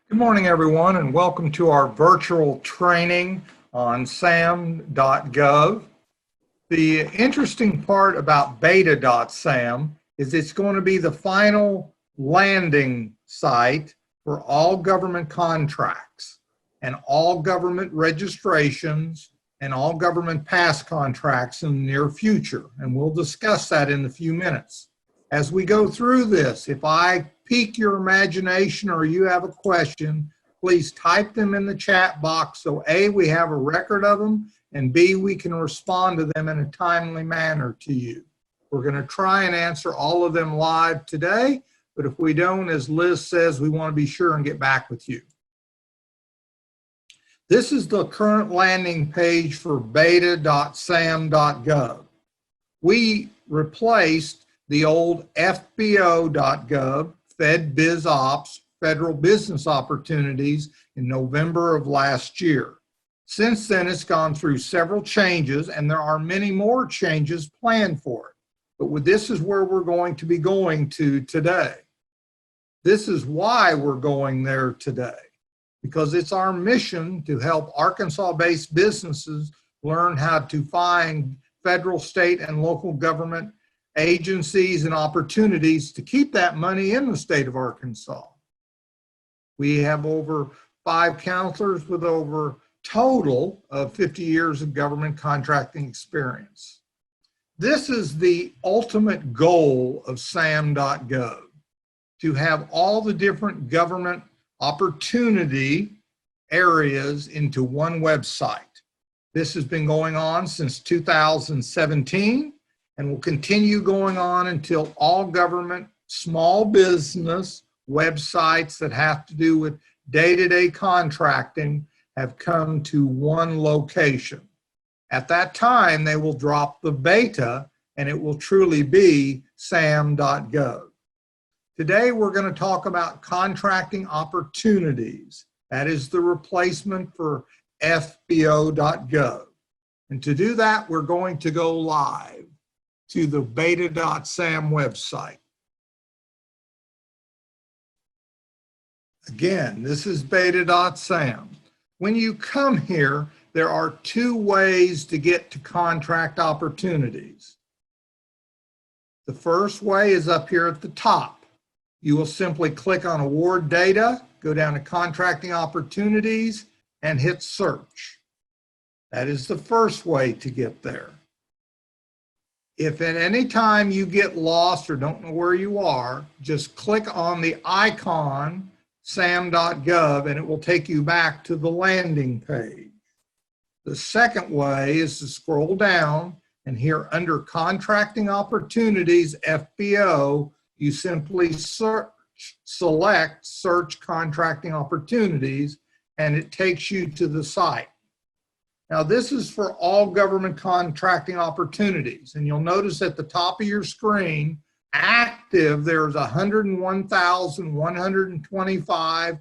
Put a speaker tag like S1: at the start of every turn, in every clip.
S1: Good morning, everyone, and welcome to our virtual training on Sam.Gov. The interesting part about Beta.Sam is it's going to be the final landing site for all government contracts and all government registrations and all government pass contracts in the near future. And we'll discuss that in a few minutes. As we go through this, if I pique your imagination or you have a question, please type them in the chat box so A, we have a record of them, and B, we can respond to them in a timely manner to you. We're going to try and answer all of them live today, but if we don't, as Liz says, we want to be sure and get back with you. This is the current landing page for Beta.Sam.Gov. We replaced the old FBO.gov, Fed Biz Ops, Federal Business Opportunities, in November of last year. Since then, it's gone through several changes, and there are many more changes planned for it. But this is where we're going to be going to today. This is why we're going there today, because it's our mission to help Arkansas-based businesses learn how to find federal, state, and local government agencies and opportunities to keep that money in the state of Arkansas. We have over 5 counselors with over total of 50 years of government contracting experience. This is the ultimate goal of Sam.Gov, to have all the different government opportunity areas into one website. This has been going on since 2017 and will continue going on until all government small business websites that have to do with day-to-day contracting have come to one location. At that time, they will drop the beta and it will truly be Sam.Gov. Today, we're going to talk about contracting opportunities. That is the replacement for FBO.gov. And to do that, we're going to go live to the Beta.Sam website. Again, this is Beta.Sam. When you come here, there are 2 ways to get to contract opportunities. The first way is up here at the top. You will simply click on Award Data, go down to Contracting Opportunities, and hit Search. That is the first way to get there. If at any time you get lost or don't know where you are, just click on the icon Sam.Gov and it will take you back to the landing page. The second way is to scroll down, and here under Contracting Opportunities, FBO, you simply select Search Contracting Opportunities, and it takes you to the site. Now, this is for all government contracting opportunities, and you'll notice at the top of your screen, active, there's 101,125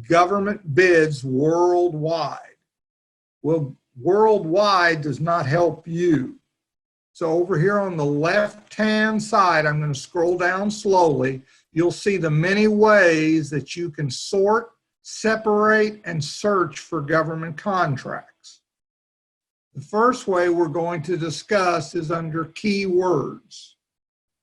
S1: government bids worldwide. Well, worldwide does not help you. So over here on the left-hand side, I'm going to scroll down slowly. You'll see the many ways that you can sort, separate, and search for government contracts. The first way we're going to discuss is under keywords.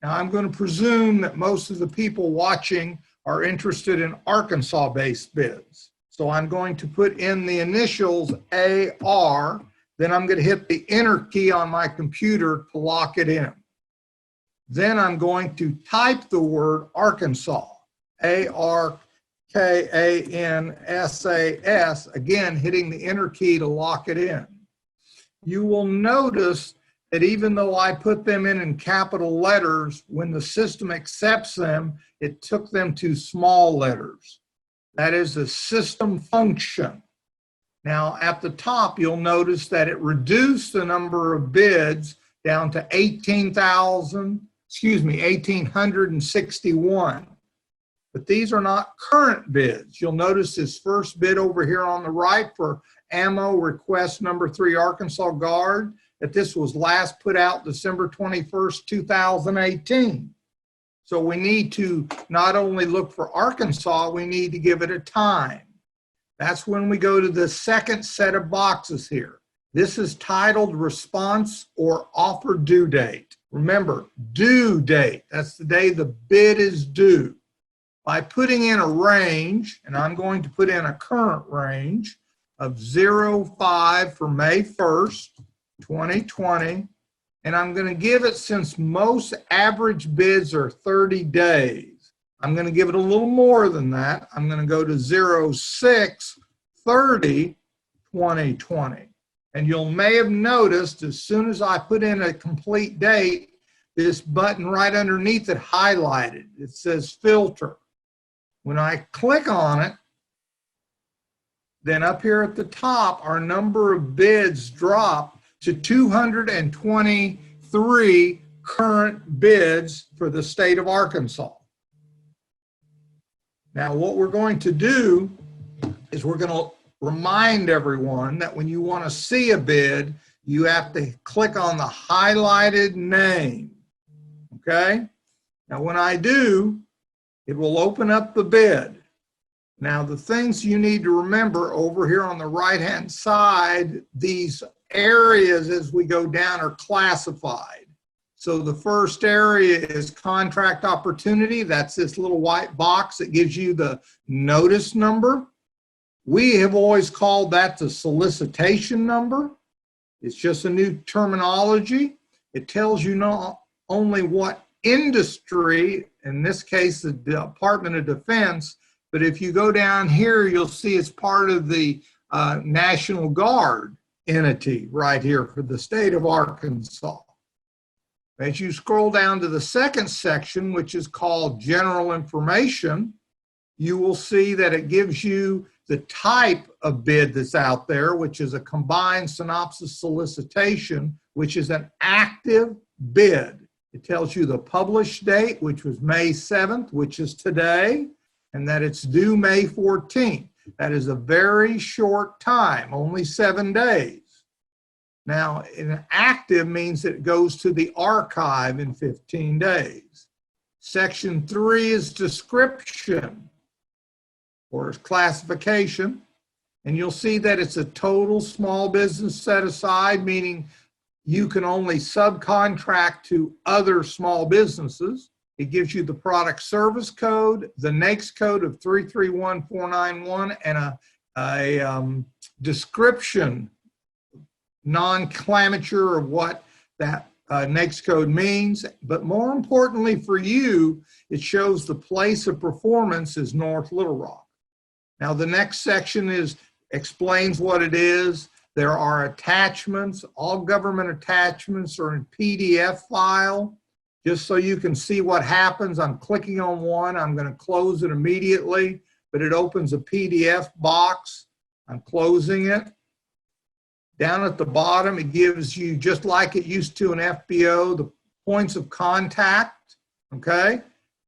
S1: Now, I'm going to presume that most of the people watching are interested in Arkansas-based bids. So I'm going to put in the initials AR, then I'm going to hit the Enter key on my computer to lock it in. Then I'm going to type the word Arkansas, ARKANSAS, again, hitting the Enter key to lock it in. You will notice that even though I put them in capital letters, when the system accepts them, it took them to small letters. That is a system function. Now, at the top, you'll notice that it reduced the number of bids down to 1,861. But these are not current bids. You'll notice this first bid over here on the right for ammo request number 3 Arkansas Guard, that this was last put out December 21st, 2018. So we need to not only look for Arkansas, we need to give it a time. That's when we go to the second set of boxes here. This is titled Response or Offer Due Date. Remember, due date, that's the day the bid is due. By putting in a range, and I'm going to put in a current range of 05 for May 1st, 2020, and I'm going to give it, since most average bids are 30 days, I'm going to give it a little more than that. I'm going to go to 06/30/2020. And you may have noticed as soon as I put in a complete date, this button right underneath it highlighted. It says filter. When I click on it, then up here at the top, our number of bids drop to 223 current bids for the state of Arkansas. Now, what we're going to do is we're going to remind everyone that when you want to see a bid, you have to click on the highlighted name, okay? Now, when I do, it will open up the bid. Now, the things you need to remember over here on the right-hand side, these areas as we go down are classified. So the first area is contract opportunity. That's this little white box that gives you the notice number. We have always called that the solicitation number. It's just a new terminology. It tells you not only what industry, in this case the Department of Defense, but if you go down here, you'll see it's part of the National Guard entity right here for the state of Arkansas. As you scroll down to the second section, which is called General Information, you will see that it gives you the type of bid that's out there, which is a combined synopsis solicitation, which is an active bid. It tells you the published date, which was May 7th, which is today, and that it's due May 14th. That is a very short time, only 7 days. Now, an active means that it goes to the archive in 15 days. Section 3 is description, or classification, and you'll see that it's a total small business set aside, meaning you can only subcontract to other small businesses. It gives you the product service code, the NAICS code of 331491, and a description, nomenclature of what that NAICS code means. But more importantly for you, it shows the place of performance is North Little Rock. Now, the next section explains what it is. There are attachments. All government attachments are in PDF file. Just so you can see what happens, I'm clicking on one. I'm going to close it immediately, but it opens a PDF box. I'm closing it. Down at the bottom, it gives you, just like it used to in FBO, the points of contact, okay?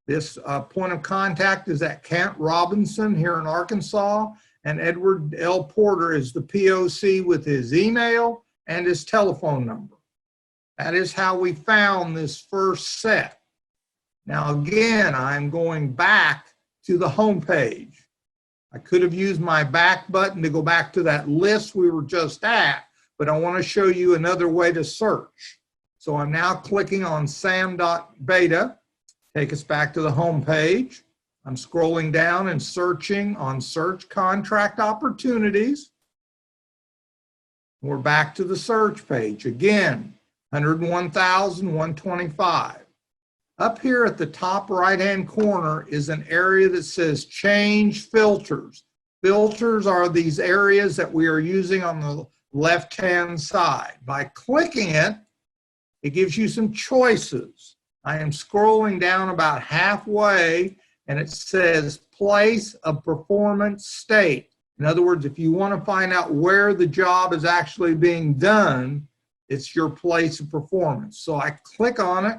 S1: This point of contact is at Kent Robinson here in Arkansas, and Edward L. Porter is the POC with his email and his telephone number. That is how we found this first set. Now again, I'm going back to the home page. I could have used my back button to go back to that list we were just at, but I want to show you another way to search. So I'm now clicking on sam.beta. Take us back to the home page. I'm scrolling down and searching on search contract opportunities. We're back to the search page. Again, 101,125. Up here at the top right-hand corner is an area that says change filters. Filters are these areas that we are using on the left-hand side. By clicking it, it gives you some choices. I am scrolling down about halfway, and it says place of performance state. In other words, if you want to find out where the job is actually being done, it's your place of performance. So I click on it,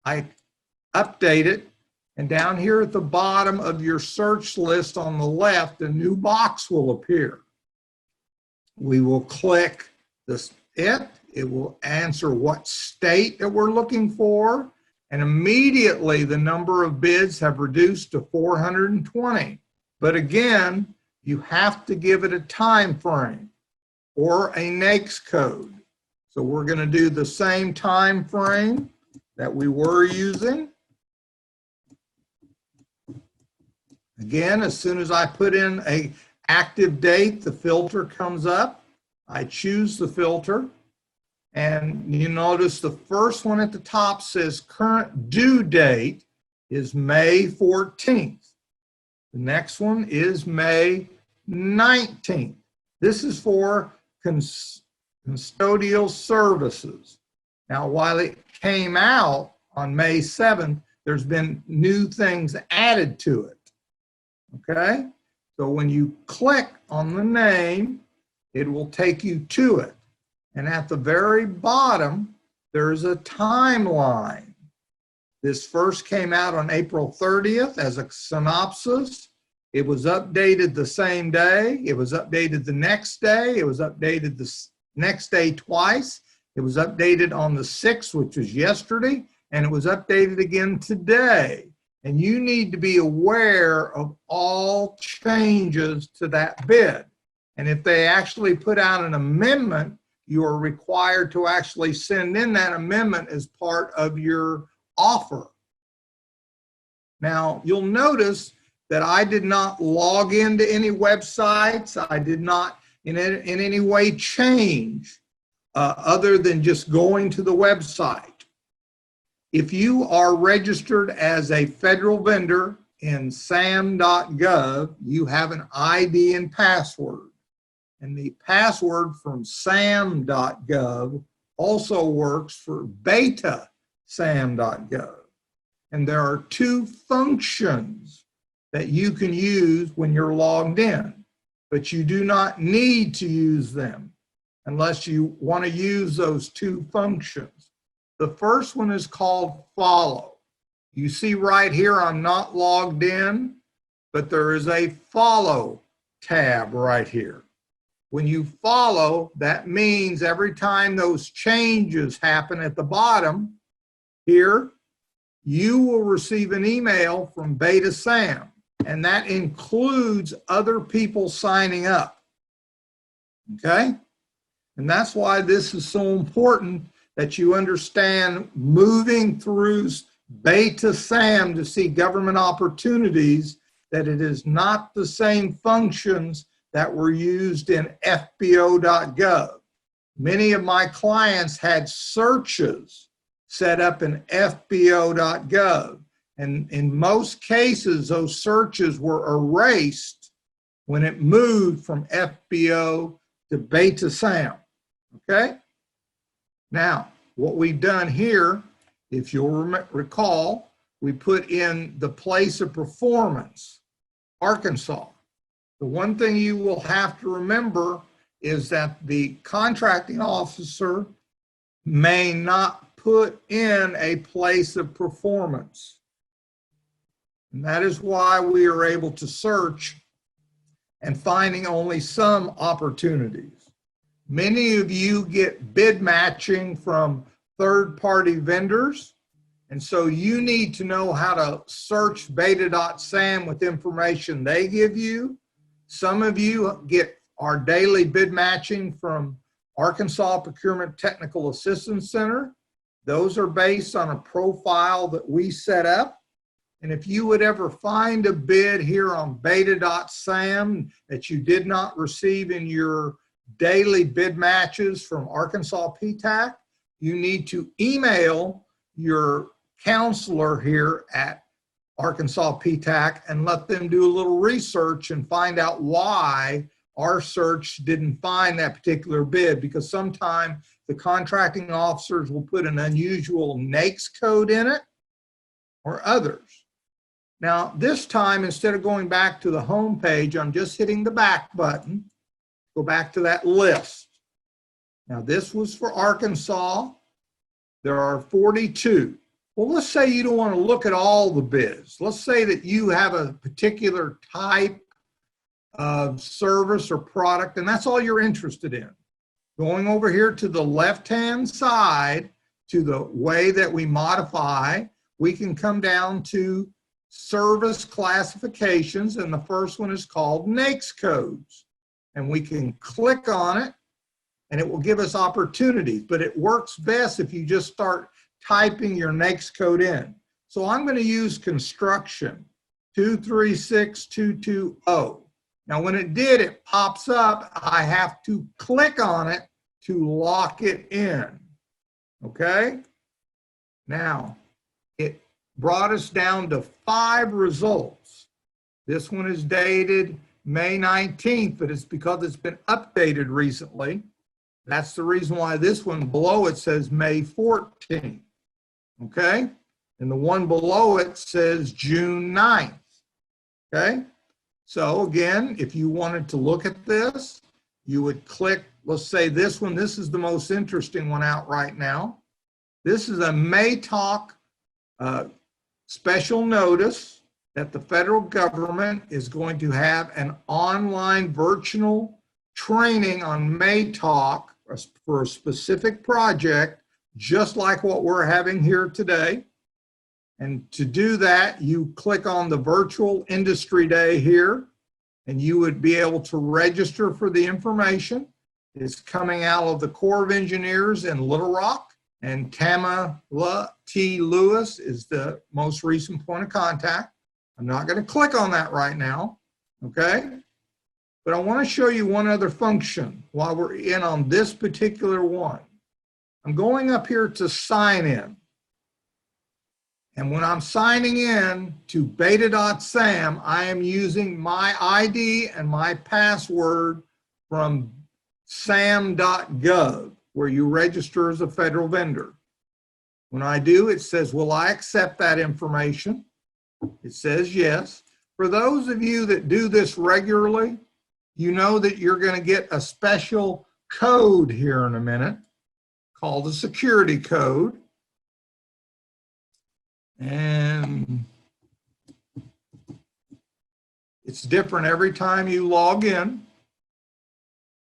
S1: I update it, and down here at the bottom of your search list on the left, a new box will appear. We will click this, it will answer what state that we're looking for, and immediately the number of bids have reduced to 420. But again, you have to give it a time frame or a NAICS code. So we're going to do the same time frame that we were using. Again, as soon as I put in an active date, the filter comes up. I choose the filter. And you notice the first one at the top says current due date is May 14th. The next one is May 19th. This is for custodial services. Now, while it came out on May 7th, there's been new things added to it. Okay? So when you click on the name, it will take you to it. And at the very bottom, there's a timeline. This first came out on April 30th as a synopsis. It was updated the same day. It was updated the next day. It was updated the next day twice. It was updated on the 6th, which was yesterday, and it was updated again today. And you need to be aware of all changes to that bid. And if they actually put out an amendment, you are required to actually send in that amendment as part of your offer. Now, you'll notice that I did not log into any websites. I did not in any way change other than just going to the website. If you are registered as a federal vendor in Sam.Gov, you have an ID and password. And the password from Sam.Gov also works for Beta.Sam.Gov. And there are two functions that you can use when you're logged in, but you do not need to use them unless you want to use those two functions. The first one is called follow. You see right here, I'm not logged in, but there is a follow tab right here. When you follow, that means every time those changes happen at the bottom here, you will receive an email from Beta.Sam, and that includes other people signing up. Okay? And that's why this is so important that you understand moving through Beta.Sam to see government opportunities, that it is not the same functions that were used in FBO.gov. Many of my clients had searches set up in FBO.gov, and in most cases, those searches were erased when it moved from FBO to Beta.Sam, okay? Now, what we've done here, if you'll recall, we put in the place of performance, Arkansas. The one thing you will have to remember is that the contracting officer may not put in a place of performance. And that is why we are able to search and finding only some opportunities. Many of you get bid matching from third-party vendors, and so you need to know how to search Beta.Sam with information they give you. Some of you get our daily bid matching from Arkansas Procurement Technical Assistance Center. Those are based on a profile that we set up. And if you would ever find a bid here on Beta.Sam that you did not receive in your daily bid matches from Arkansas Ptac, you need to email your counselor here at Arkansas Ptac and let them do a little research and find out why our search didn't find that particular bid, because sometimes the contracting officers will put an unusual NAICS code in it or others. Now, this time, instead of going back to the home page, I'm just hitting the back button. Go back to that list. Now, this was for Arkansas. There are 42. Well, let's say you don't want to look at all the bids. Let's say that you have a particular type of service or product, and that's all you're interested in. Going over here to the left-hand side to the way that we modify, we can come down to service classifications, and the first one is called NAICS codes. And we can click on it, and it will give us opportunities, but it works best if you just start typing your NAICS code in. So I'm going to use construction 236220. Now when it did, it pops up. I have to click on it to lock it in. Okay? Now, it brought us down to 5 results. This one is dated May 19th, but it's because it's been updated recently. That's the reason why this one below it says May 14th. Okay? And the one below it says June 9th. Okay? So again, if you wanted to look at this, you would click, let's say this one. This is the most interesting one out right now. This is a MATOC special notice that the federal government is going to have an online virtual training on MATOC for a specific project, just like what we're having here today. And to do that, you click on the virtual industry day here, and you would be able to register for the information. It's coming out of the Corps of Engineers in Little Rock, and Tamala T. Lewis is the most recent point of contact. I'm not going to click on that right now, okay? But I want to show you one other function while we're in on this particular one. I'm going up here to sign in. And when I'm signing in to Beta.Sam, I am using my ID and my password from Beta.Sam.Gov, where you register as a federal vendor. When I do, it says, will I accept that information? It says yes. For those of you that do this regularly, you know that you're going to get a special code here in a minute called a security code. And it's different every time you log in.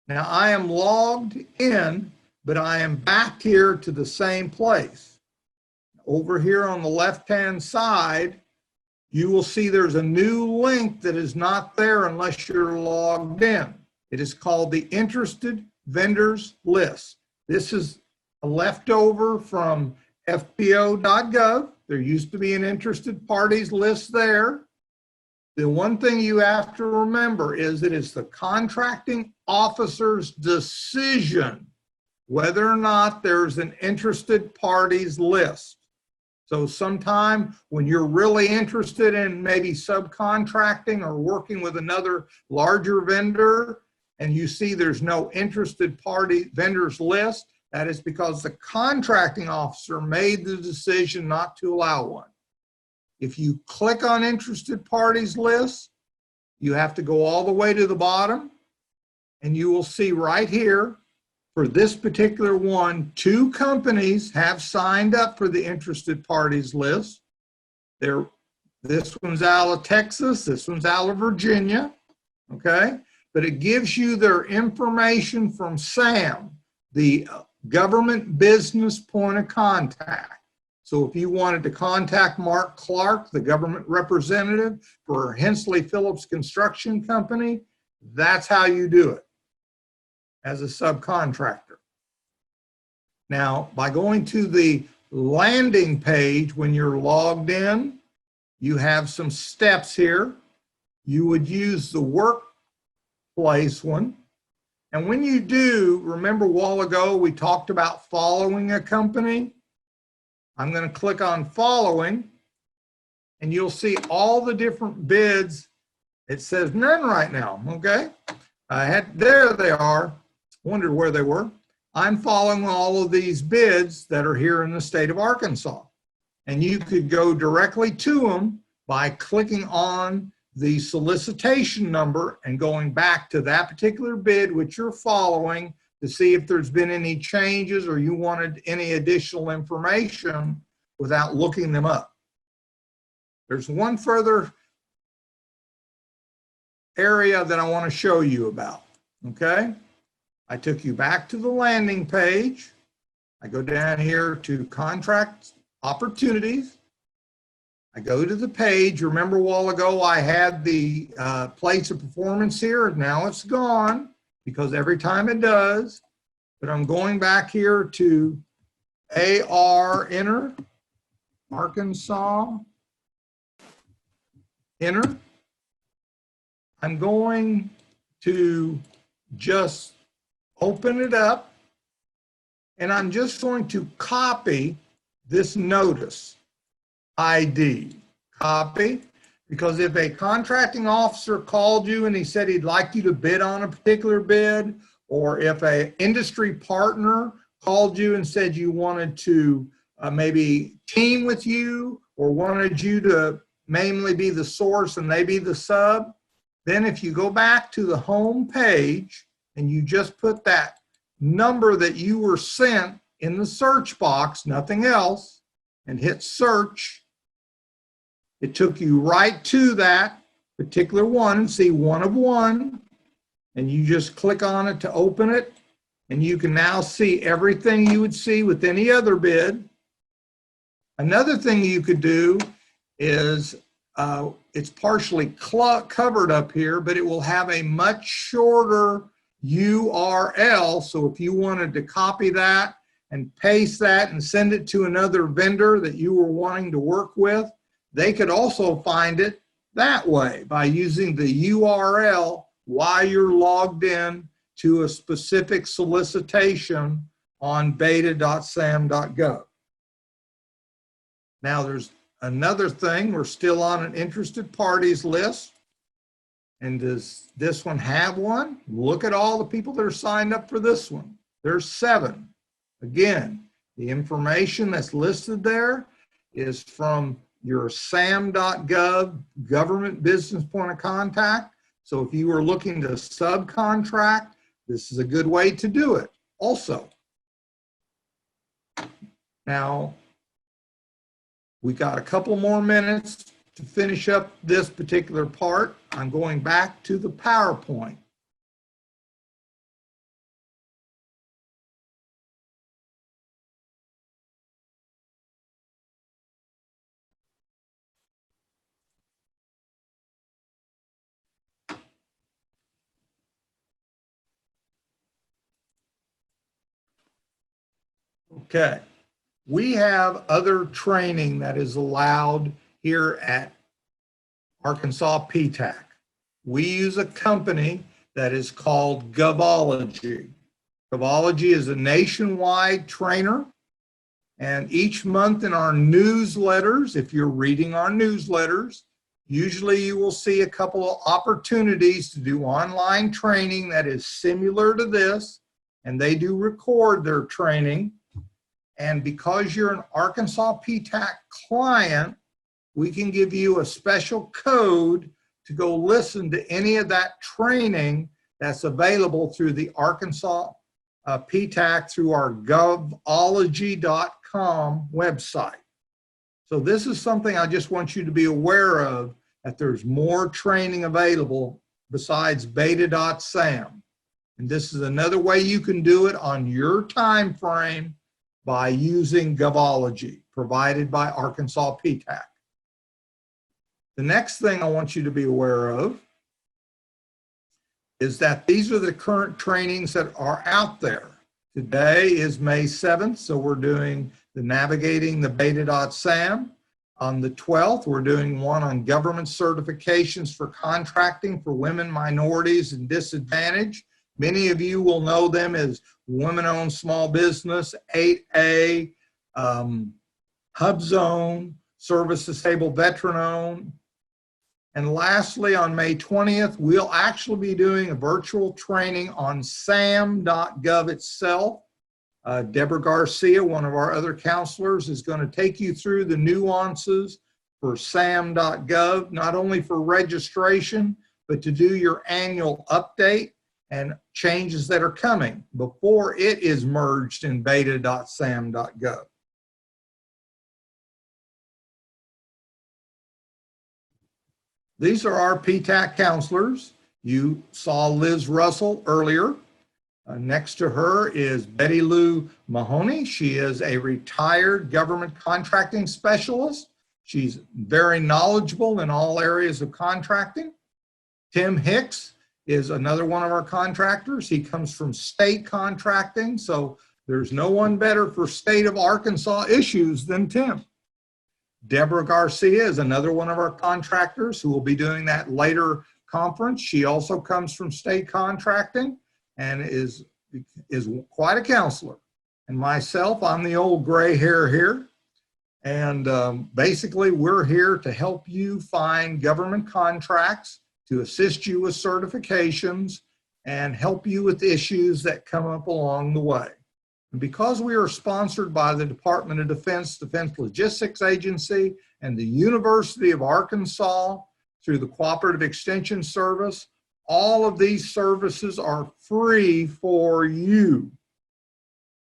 S1: Now I am logged in, but I am back here to the same place. Over here on the left-hand side, you will see there's a new link that is not there unless you're logged in. It is called the Interested Vendors List. This is a leftover from FBO.gov. There used to be an interested parties list there. The one thing you have to remember is that it's the contracting officer's decision whether or not there's an interested parties list. So sometime when you're really interested in maybe subcontracting or working with another larger vendor and you see there's no interested party vendors list, that is because the contracting officer made the decision not to allow one. If you click on interested parties list, you have to go all the way to the bottom, and you will see right here, for this particular one, 2 companies have signed up for the interested parties list. This one's out of Texas, this one's out of Virginia, okay? But it gives you their information from SAM, the government business point of contact. So if you wanted to contact Mark Clark, the government representative for Hensley Phillips Construction Company, that's how you do it as a subcontractor. Now, by going to the landing page when you're logged in, you have some steps here. You would use the workplace one. And when you do, remember a while ago we talked about following a company? I'm going to click on following, and you'll see all the different bids. It says none right now, okay? There they are. Wondered where they were. I'm following all of these bids that are here in the state of Arkansas. And you could go directly to them by clicking on the solicitation number and going back to that particular bid which you're following to see if there's been any changes or you wanted any additional information without looking them up. There's one further area that I want to show you about, okay? I took you back to the landing page. I go down here to contract opportunities. I go to the page. Remember a while ago I had the place of performance here. Now it's gone because every time it does. But I'm going back here to AR enter, Arkansas, enter. I'm going to just open it up, and I'm just going to copy this notice ID. Copy, because if a contracting officer called you and he said he'd like you to bid on a particular bid, or if an industry partner called you and said you wanted to maybe team with you or wanted you to mainly be the source and they be the sub, then if you go back to the home page and you just put that number that you were sent in the search box, nothing else, and hit search, it took you right to that particular one. See, one of one, and you just click on it to open it, and you can now see everything you would see with any other bid. Another thing you could do is, it's partially covered up here, but it will have a much shorter URL. So if you wanted to copy that and paste that and send it to another vendor that you were wanting to work with, they could also find it that way by using the URL while you're logged in to a specific solicitation on Beta.Sam.Gov. Now there's another thing. We're still on an interested parties list. And does this one have one? Look at all the people that are signed up for this one. There's 7. Again, the information that's listed there is from your SAM.Gov government business point of contact. So if you were looking to subcontract, this is a good way to do it also. Now, we got a couple more minutes to finish up this particular part. I'm going back to the PowerPoint. Okay, we have other training that is allowed here at Arkansas Ptac. We use a company that is called Govology. Govology is a nationwide trainer, and each month in our newsletters, if you're reading our newsletters, usually you will see a couple of opportunities to do online training that is similar to this, and they do record their training. And because you're an Arkansas Ptac client, we can give you a special code to go listen to any of that training that's available through the Arkansas Ptac through our govology.com website. So this is something I just want you to be aware of, that there's more training available besides Beta.Sam. And this is another way you can do it on your time frame by using Govology, provided by Arkansas Ptac. The next thing I want you to be aware of is that these are the current trainings that are out there. Today is May 7th, so we're doing the Navigating the Beta.Sam. On the 12th, we're doing one on government certifications for contracting for women, minorities, and disadvantaged. Many of you will know them as Women-Owned Small Business, 8A, HubZone, Service Disabled Veteran-Owned. And lastly, on May 20th, we'll actually be doing a virtual training on SAM.Gov itself. Deborah Garcia, one of our other counselors, is going to take you through the nuances for SAM.Gov, not only for registration, but to do your annual update and changes that are coming before it is merged in Beta.Sam.Gov. These are our Ptac counselors. You saw Liz Russell earlier. Next to her is Betty Lou Mahoney. She is a retired government contracting specialist. She's very knowledgeable in all areas of contracting. Tim Hicks is another one of our contractors. He comes from state contracting, so there's no one better for state of Arkansas issues than Tim. Deborah Garcia is another one of our contractors who will be doing that later conference. She also comes from state contracting and is quite a counselor. And myself, I'm the old gray hair here. And basically, we're here to help you find government contracts, to assist you with certifications, and help you with issues that come up along the way. And because we are sponsored by the Department of Defense, Defense Logistics Agency, and the University of Arkansas through the Cooperative Extension Service, all of these services are free for you.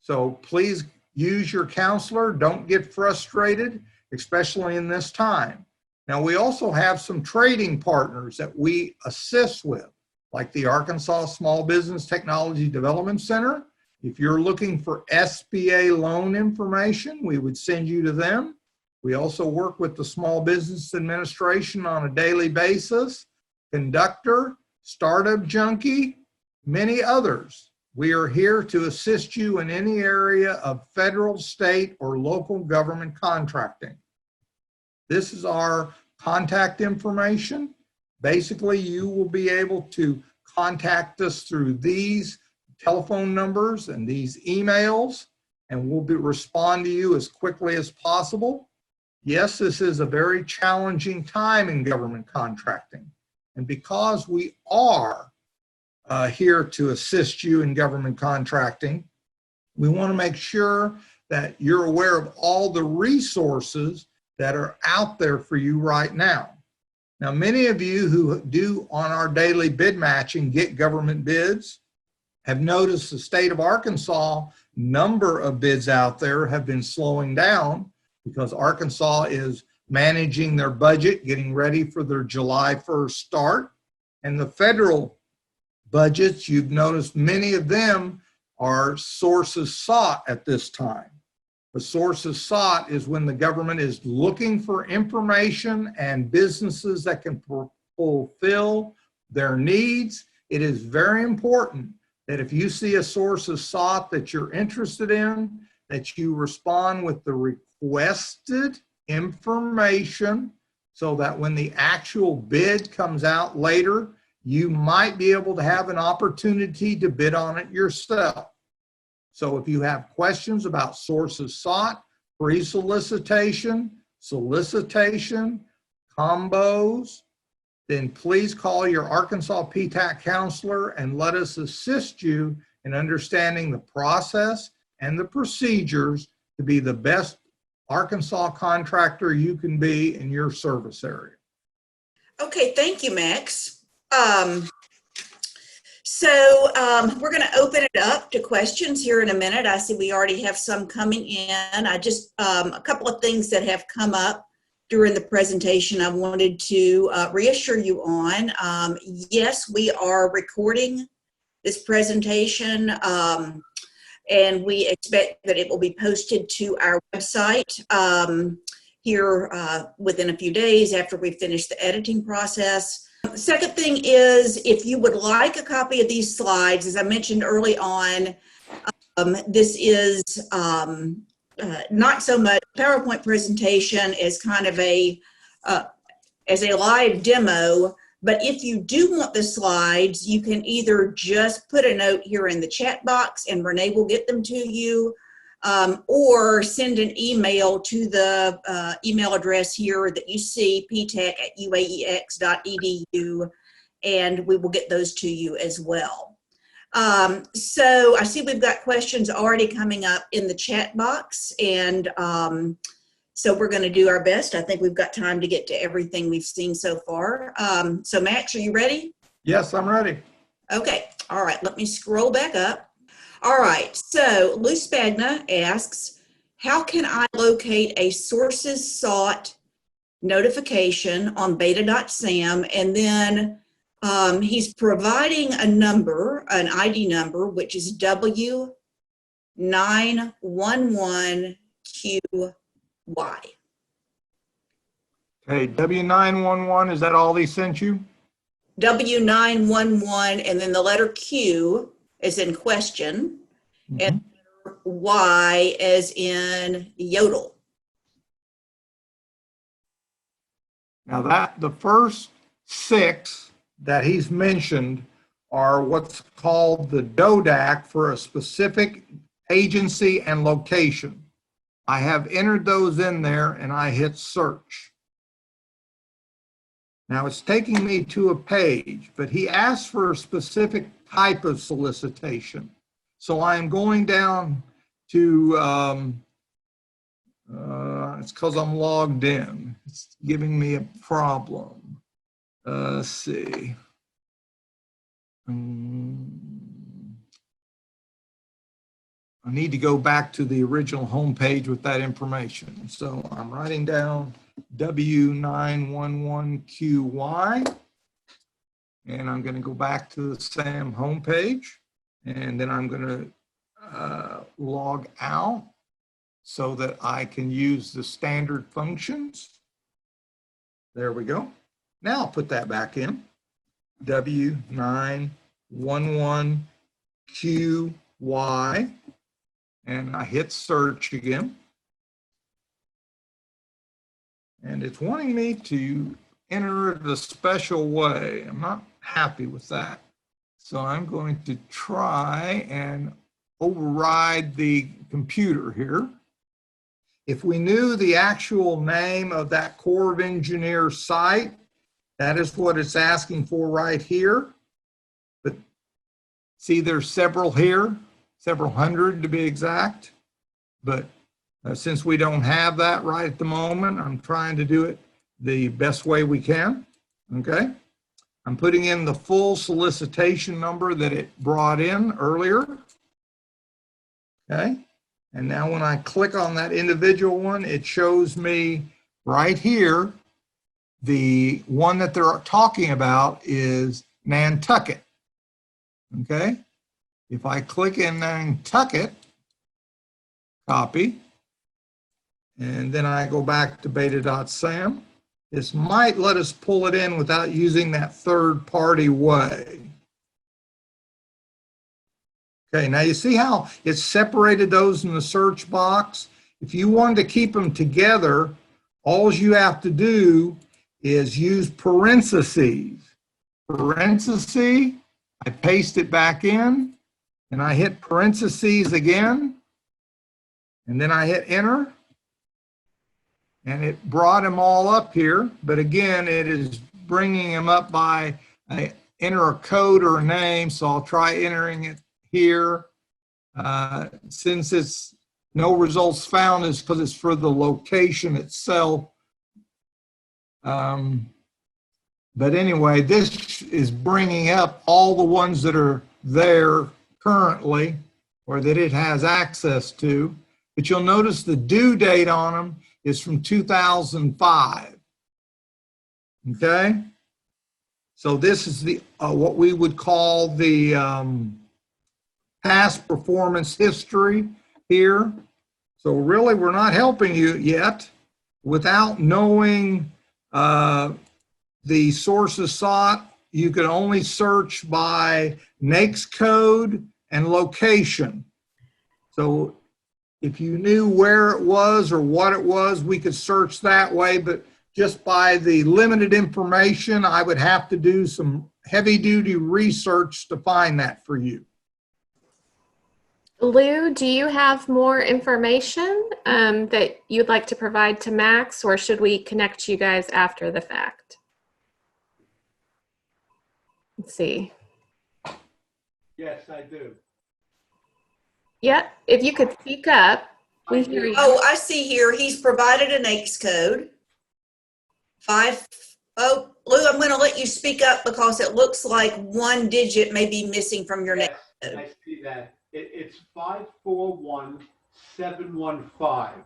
S1: So please use your counselor. Don't get frustrated, especially in this time. Now, we also have some trading partners that we assist with, like the Arkansas Small Business Technology Development Center. If you're looking for SBA loan information, we would send you to them. We also work with the Small Business Administration on a daily basis, Conductor, Startup Junkie, many others. We are here to assist you in any area of federal, state, or local government contracting. This is our contact information. Basically, you will be able to contact us through these telephone numbers and these emails, and we'll respond to you as quickly as possible. Yes, this is a very challenging time in government contracting. And because we are here to assist you in government contracting, we want to make sure that you're aware of all the resources that are out there for you right now. Now, many of you who do on our daily bid matching get government bids have noticed the state of Arkansas number of bids out there have been slowing down because Arkansas is managing their budget, getting ready for their July 1st start. And the federal budgets, you've noticed many of them are sources sought at this time. The sources sought is when the government is looking for information and businesses that can fulfill their needs. It is very important that if you see a source of sought that you're interested in, that you respond with the requested information so that when the actual bid comes out later, you might be able to have an opportunity to bid on it yourself. So if you have questions about sources sought, pre-solicitation, solicitation, combos, then please call your Arkansas Ptac counselor and let us assist you in understanding the process and the procedures to be the best Arkansas contractor you can be in your service area.
S2: Okay, thank you, Max. We're going to open it up to questions here in a minute. I see we already have some coming in. I just, a couple of things that have come up during the presentation I wanted to reassure you on. Yes, we are recording this presentation and we expect that it will be posted to our website here within a few days after we finish the editing process. The second thing is, if you would like a copy of these slides, as I mentioned early on, this is not so much PowerPoint presentation as kind of a live demo, but if you do want the slides, you can either just put a note here in the chat box and Renee will get them to you, or send an email to the email address here that you see, ptac@uaex.edu, and we will get those to you as well. So I see we've got questions already coming up in the chat box, and so we're going to do our best. I think we've got time to get to everything we've seen so far. So Max, are you ready?
S1: Yes, I'm ready.
S2: Okay. All right. Let me scroll back up. All right. So Lou Spagna asks, how can I locate a sources sought notification on Beta.Sam? And then he's providing a number, an ID number, which is W911QY.
S1: Okay, W911, is that all they sent you?
S2: W911, and then the letter Q is in question, and Y as in yodel.
S1: Now the first 6 that he's mentioned are what's called the DODAC for a specific agency and location. I have entered those in there and I hit search. Now it's taking me to a page, but he asked for a specific type of solicitation. So I'm going down to, it's because I'm logged in. It's giving me a problem. Let's see. I need to go back to the original homepage with that information. So I'm writing down W911QY, and I'm going to go back to the SAM homepage, and then I'm going to log out so that I can use the standard functions. There we go. Now I'll put that back in. W911QY, and I hit search again. And it's wanting me to enter it a special way. I'm not happy with that. So I'm going to try and override the computer here. If we knew the actual name of that Corps of Engineers site, that is what it's asking for right here. But see, there's several here, several hundred to be exact. But since we don't have that right at the moment, I'm trying to do it the best way we can, okay? I'm putting in the full solicitation number that it brought in earlier, okay? And now when I click on that individual one, it shows me right here, the one that they're talking about is Nantucket, okay? If I click in Nantucket, copy, and then I go back to Beta.Sam, this might let us pull it in without using that third-party way. Okay, now you see how it's separated those in the search box? If you wanted to keep them together, all you have to do is use parentheses. Parenthesis, I paste it back in, and I hit parentheses again, and then I hit enter, and it brought them all up here. But again, it is bringing them up by enter a code or a name, so I'll try entering it here. Since it's no results found, is because it's for the location itself. But anyway, this is bringing up all the ones that are there currently or that it has access to. But you'll notice the due date on them is from 2005. Okay? So this is the what we would call the past performance history here. So really, we're not helping you yet without knowing the sources sought. You can only search by NAICS code and location. So if you knew where it was or what it was, we could search that way, but just by the limited information, I would have to do some heavy-duty research to find that for you.
S3: Lou, do you have more information that you'd like to provide to Max, or should we connect you guys after the fact? Let's see.
S4: Yes, I do.
S3: Yeah, if you could speak up, we hear you.
S2: Oh, I see here, he's provided an NAICS code. Oh, Lou, I'm going to let you speak up because it looks like one digit may be missing from your NAICS code.
S4: I see that. It's 541715.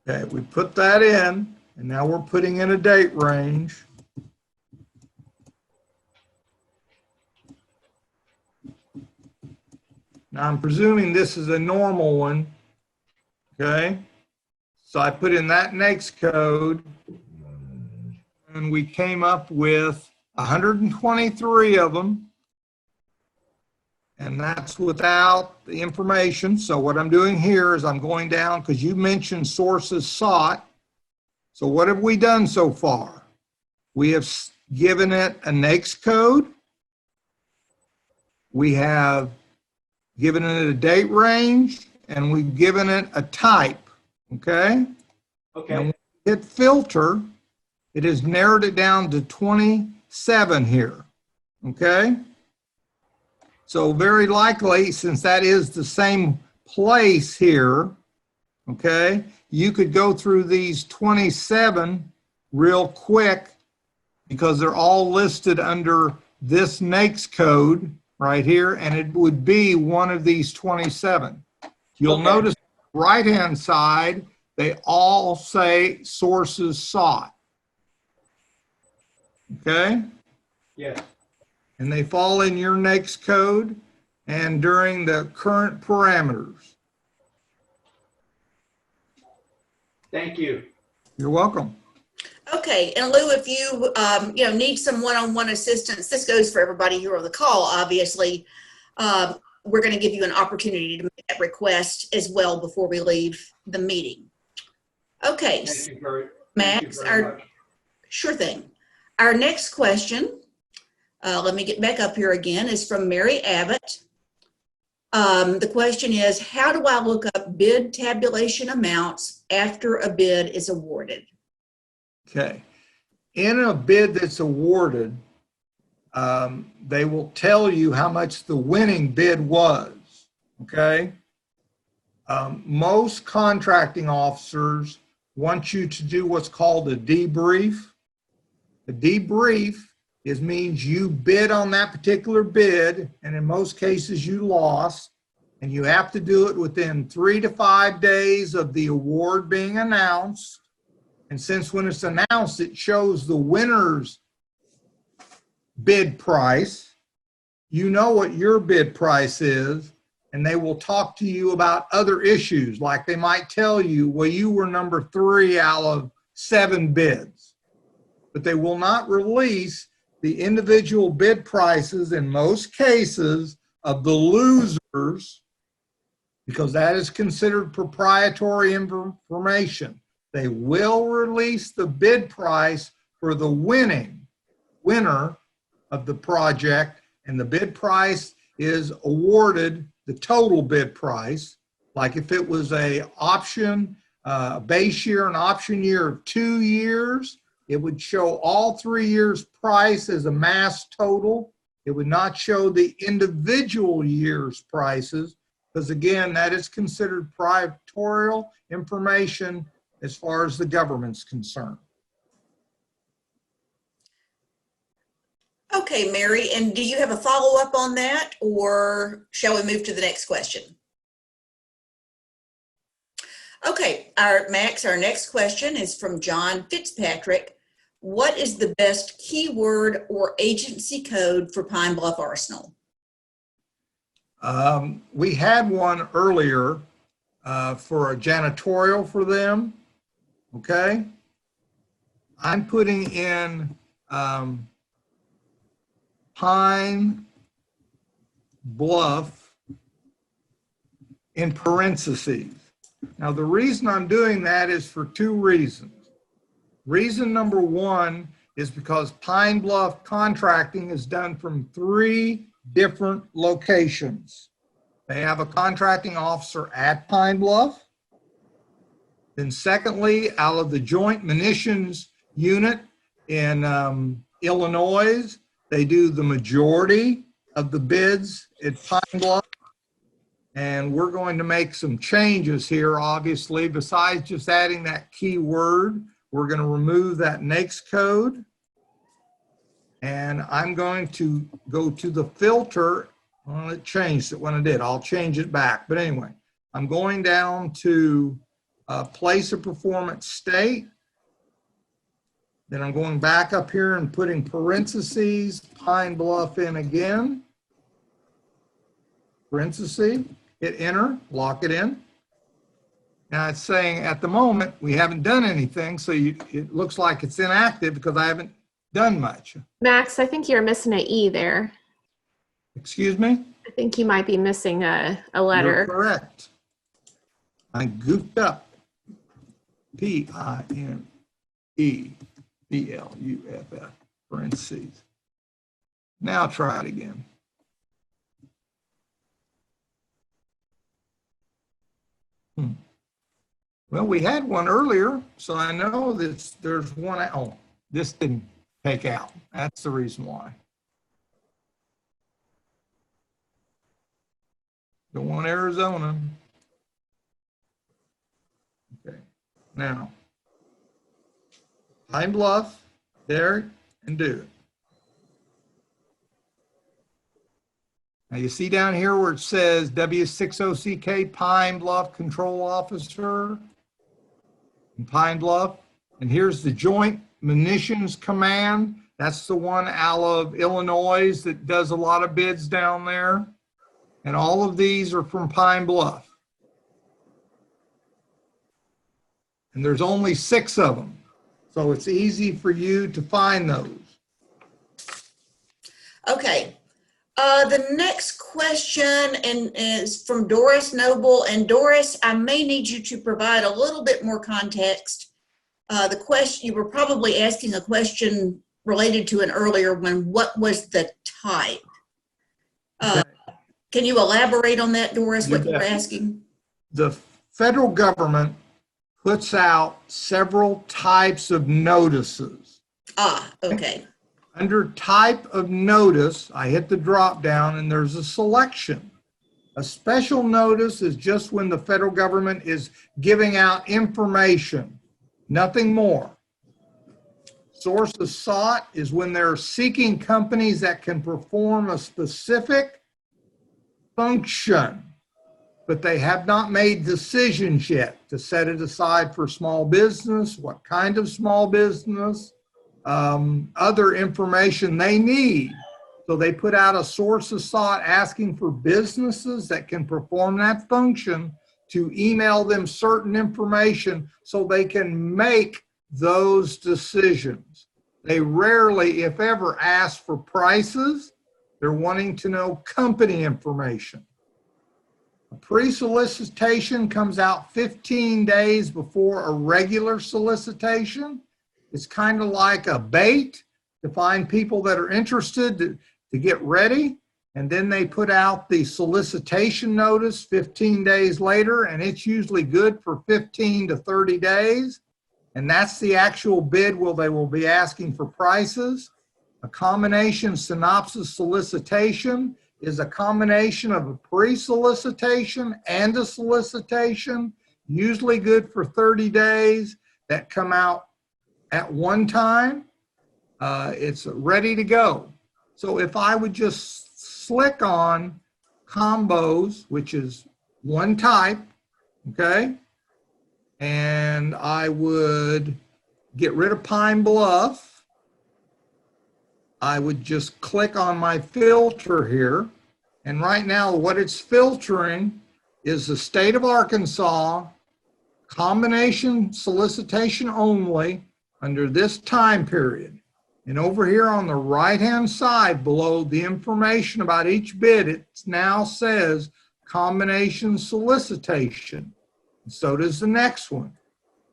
S1: Okay, we put that in, and now we're putting in a date range. Now I'm presuming this is a normal one, okay? So I put in that NAICS code and we came up with 123 of them. And that's without the information. So what I'm doing here is I'm going down because you mentioned sources sought. So what have we done so far? We have given it a NAICS code. We have given it a date range, and we've given it a type, okay?
S4: Okay.
S1: And when we hit filter, it has narrowed it down to 27 here, okay? So very likely, since that is the same place here, okay, you could go through these 27 real quick because they're all listed under this NAICS code right here, and it would be one of these 27. You'll
S4: Okay.
S1: notice right-hand side, they all say sources sought, okay?
S4: Yes.
S1: And they fall in your NAICS code and during the current parameters.
S4: Thank you.
S1: You're welcome.
S2: Okay, and Lou, if you need some one-on-one assistance, this goes for everybody here on the call, obviously. We're going to give you an opportunity to make that request as well before we leave the meeting. Okay,
S4: Thank you very,
S2: Max,
S4: much.
S2: sure thing. Our next question, let me get back up here again, is from Mary Abbott. The question is, how do I look up bid tabulation amounts after a bid is awarded?
S1: Okay. In a bid that's awarded, they will tell you how much the winning bid was, okay? Most contracting officers want you to do what's called a debrief. A debrief means you bid on that particular bid, and in most cases you lost, and you have to do it within 3 to 5 days of the award being announced. And since when it's announced, it shows the winner's bid price, you know what your bid price is, and they will talk to you about other issues. Like they might tell you, well, you were number 3 out of 7 bids, but they will not release the individual bid prices in most cases of the losers, because that is considered proprietary information. They will release the bid price for the winner of the project, and the bid price is awarded the total bid price. Like if it was a option, base year, an option year of 2 years, it would show all 3 years' price as a mass total. It would not show the individual years' prices, because again, that is considered proprietary information as far as the government's concerned.
S2: Okay, Mary, and do you have a follow-up on that, or shall we move to the next question? Okay, Max, our next question is from John Fitzpatrick. What is the best keyword or agency code for Pine Bluff Arsenal?
S1: We had one earlier for a janitorial for them, okay? I'm putting in Pine Bluff in parentheses. Now, the reason I'm doing that is for 2 reasons. Reason number 1 is because Pine Bluff contracting is done from 3 different locations. They have a contracting officer at Pine Bluff. Then secondly, out of the Joint Munitions Unit in Illinois, they do the majority of the bids at Pine Bluff. And we're going to make some changes here, obviously. Besides just adding that keyword, we're going to remove that NAICS code. And I'm going to go to the filter. Well, it changed it when I did. I'll change it back. But anyway, I'm going down to place of performance state. Then I'm going back up here and putting parentheses, Pine Bluff in again. parenthesis, hit enter, lock it in. Now it's saying at the moment we haven't done anything, so it looks like it's inactive because I haven't done much.
S3: Max, I think you're missing an E there.
S1: Excuse me?
S3: I think you might be missing a letter.
S1: You're correct. I goofed up. P-I-N-E-B-L-U-F-F, parentheses. Now try it again. Well, we had one earlier, so I know that there's one. Oh, this didn't take out. That's the reason why. The one Arizona. Okay, now, Pine Bluff, there, and do it. Now you see down here where it says W60CK Pine Bluff Control Officer in Pine Bluff. And here's the Joint Munitions Command. That's the one out of Illinois that does a lot of bids down there. And all of these are from Pine Bluff. And there's only 6 of them. So it's easy for you to find those.
S2: Okay. The next question is from Doris Noble. And Doris, I may need you to provide a little bit more context. The question, you were probably asking a question related to an earlier one. What was the type? Can you elaborate on that, Doris, what you were asking?
S1: The federal government puts out several types of notices.
S2: Ah, okay.
S1: Under type of notice, I hit the drop down and there's a selection. A special notice is just when the federal government is giving out information, nothing more. Sources sought is when they're seeking companies that can perform a specific function, but they have not made decisions yet to set it aside for small business, what kind of small business, other information they need. So they put out a sources sought asking for businesses that can perform that function to email them certain information so they can make those decisions. They rarely, if ever, ask for prices. They're wanting to know company information. A pre-solicitation comes out 15 days before a regular solicitation. It's kind of like a bait to find people that are interested to get ready. And then they put out the solicitation notice 15 days later, and it's usually good for 15 to 30 days. And that's the actual bid where they will be asking for prices. A combination synopsis solicitation is a combination of a pre-solicitation and a solicitation, usually good for 30 days, that come out at one time. It's ready to go. So if I would just click on combos, which is one type, okay, and I would get rid of Pine Bluff. I would just click on my filter here. And right now what it's filtering is the state of Arkansas, combination solicitation only under this time period. And over here on the right-hand side below the information about each bid, it now says combination solicitation. And so does the next one.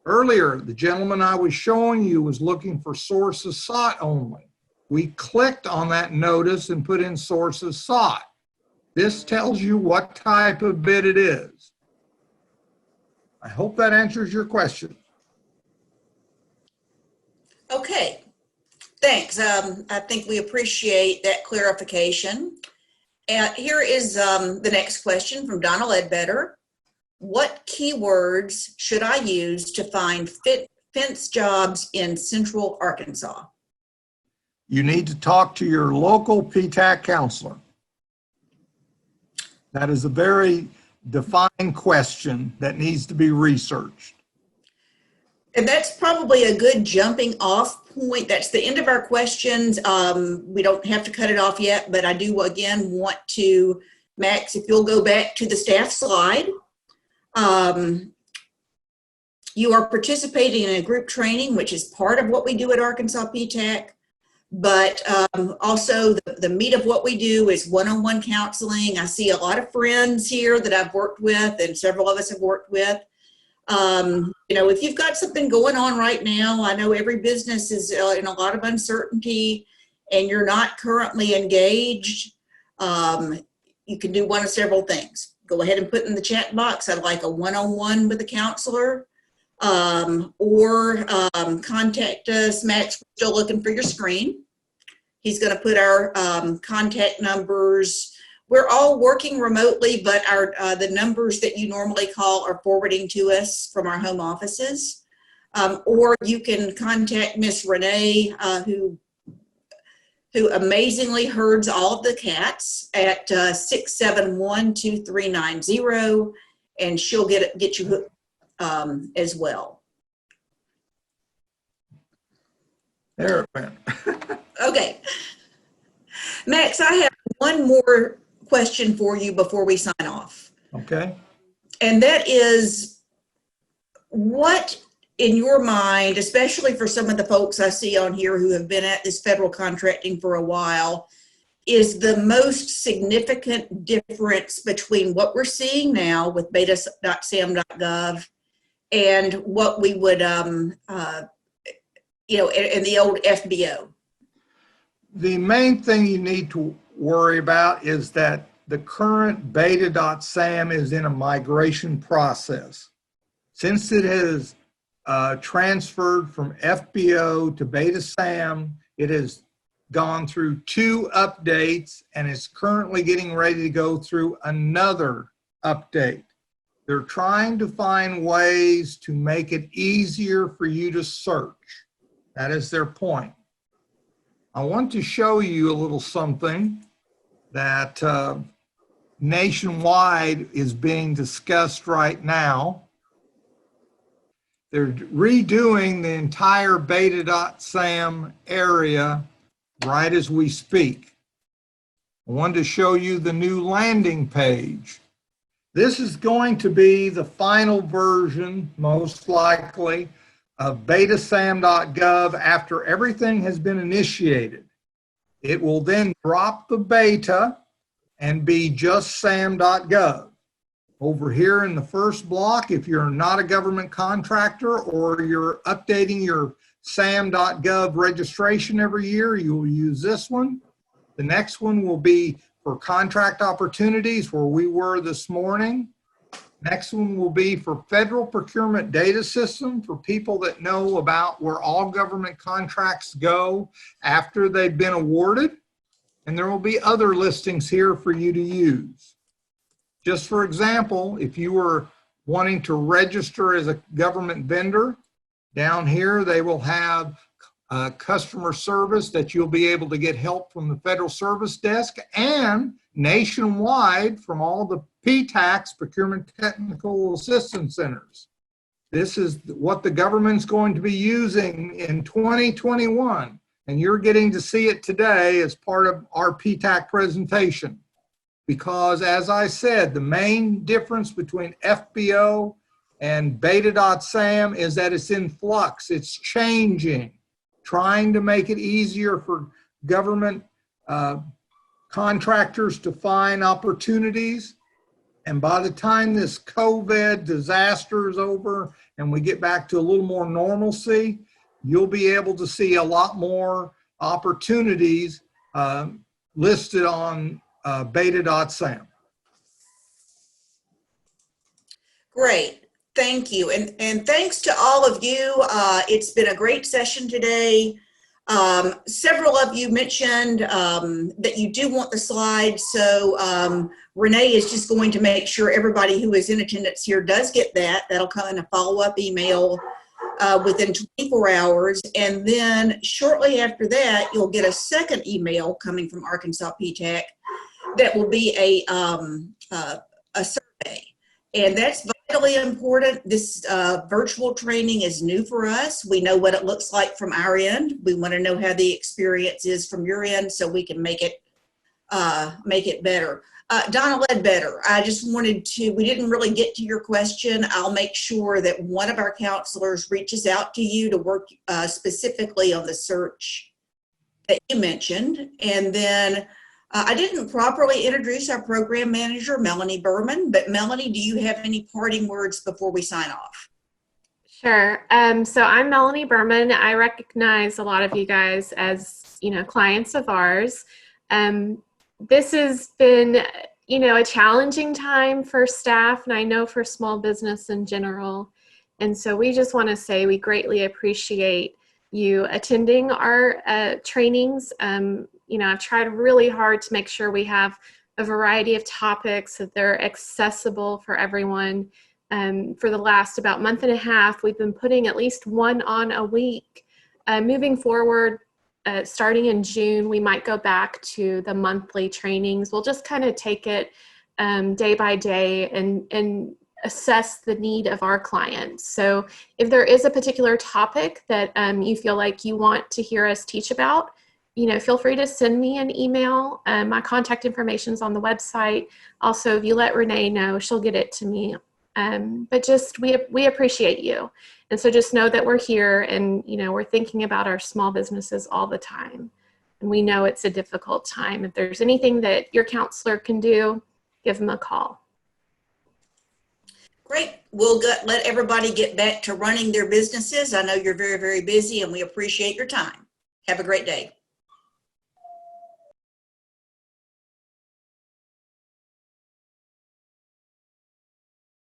S1: Earlier, the gentleman I was showing you was looking for sources sought only. We clicked on that notice and put in sources sought. This tells you what type of bid it is. I hope that answers your question.
S2: Okay, thanks. I think we appreciate that clarification. And here is the next question from Donna Ledbetter. What keywords should I use to find fence jobs in Central Arkansas?
S1: You need to talk to your local Ptac counselor. That is a very defined question that needs to be researched.
S2: And that's probably a good jumping off point. That's the end of our questions. We don't have to cut it off yet, but I do again want to Max, if you'll go back to the staff slide, you are participating in a group training, which is part of what we do at Arkansas Ptac. But also the meat of what we do is one-on-one counseling. I see a lot of friends here that I've worked with, and several of us have worked with. You know, if you've got something going on right now, I know every business is in a lot of uncertainty and you're not currently engaged, you can do one of several things. Go ahead and put in the chat box, I'd like a one-on-one with a counselor, or contact us. Max, we're still looking for your screen. He's going to put our contact numbers. We're all working remotely, but our the numbers that you normally call are forwarding to us from our home offices. Or you can contact Miss Renee, who amazingly herds all of the cats at 671-2390, and she'll get you hooked as well.
S1: There it went.
S2: Okay. Max, I have one more question for you before we sign off.
S1: Okay.
S2: And that is, what in your mind, especially for some of the folks I see on here who have been at this federal contracting for a while, is the most significant difference between what we're seeing now with Beta.Sam.Gov and what we would, you know, in the old FBO?
S1: The main thing you need to worry about is that the current Beta.Sam is in a migration process. Since it has transferred from FBO to Beta.Sam, it has gone through 2 updates and is currently getting ready to go through another update. They're trying to find ways to make it easier for you to search. That is their point. I want to show you a little something that nationwide is being discussed right now. They're redoing the entire Beta.Sam area right as we speak. I wanted to show you the new landing page. This is going to be the final version, most likely, of Beta.Sam.Gov after everything has been initiated. It will then drop the beta and be just sam.gov. Over here in the first block, if you're not a government contractor or you're updating your sam.gov registration every year, you will use this one. The next one will be for contract opportunities, where we were this morning. Next one will be for federal procurement data system, for people that know about where all government contracts go after they've been awarded. And there will be other listings here for you to use. Just for example, if you were wanting to register as a government vendor, down here they will have customer service that you'll be able to get help from the Federal Service Desk, and nationwide from all the Ptacs, Procurement Technical Assistance Centers. This is what the government's going to be using in 2021, and you're getting to see it today as part of our Ptac presentation. Because as I said, the main difference between FBO and Beta.Sam is that it's in flux, it's changing, trying to make it easier for government contractors to find opportunities. And by the time this COVID disaster is over and we get back to a little more normalcy, you'll be able to see a lot more opportunities listed on Beta.Sam.
S2: Great. Thank you. And thanks to all of you. It's been a great session today. Several of you mentioned that you do want the slides. So Renee is just going to make sure everybody who is in attendance here does get that. That'll come in a follow-up email within 24 hours. And then shortly after that, you'll get a second email coming from Arkansas Ptac that will be a survey. And that's vitally important. This virtual training is new for us. We know what it looks like from our end. We want to know how the experience is from your end so we can make it better. Donna Ledbetter, I just wanted to, we didn't really get to your question. I'll make sure that one of our counselors reaches out to you to work specifically on the search that you mentioned. And then I didn't properly introduce our program manager, Melanie Berman, but Melanie, do you have any parting words before we sign off?
S3: Sure. So I'm Melanie Berman. I recognize a lot of you guys as, clients of ours. This has been, a challenging time for staff, and I know for small business in general. And so we just want to say we greatly appreciate you attending our trainings. I've tried really hard to make sure we have a variety of topics, that they're accessible for everyone. For the last about month and a half, we've been putting at least one on a week. Moving forward, starting in June, we might go back to the monthly trainings. We'll just kind of take it day by day and assess the need of our clients. So if there is a particular topic that you feel like you want to hear us teach about, feel free to send me an email. My contact information is on the website. Also, if you let Renee know, she'll get it to me. But just, we appreciate you. And so just know that we're here, and, we're thinking about our small businesses all the time. And we know it's a difficult time. If there's anything that your counselor can do, give them a call.
S2: Great. We'll let everybody get back to running their businesses. I know you're very, very busy, and we appreciate your time. Have a great day.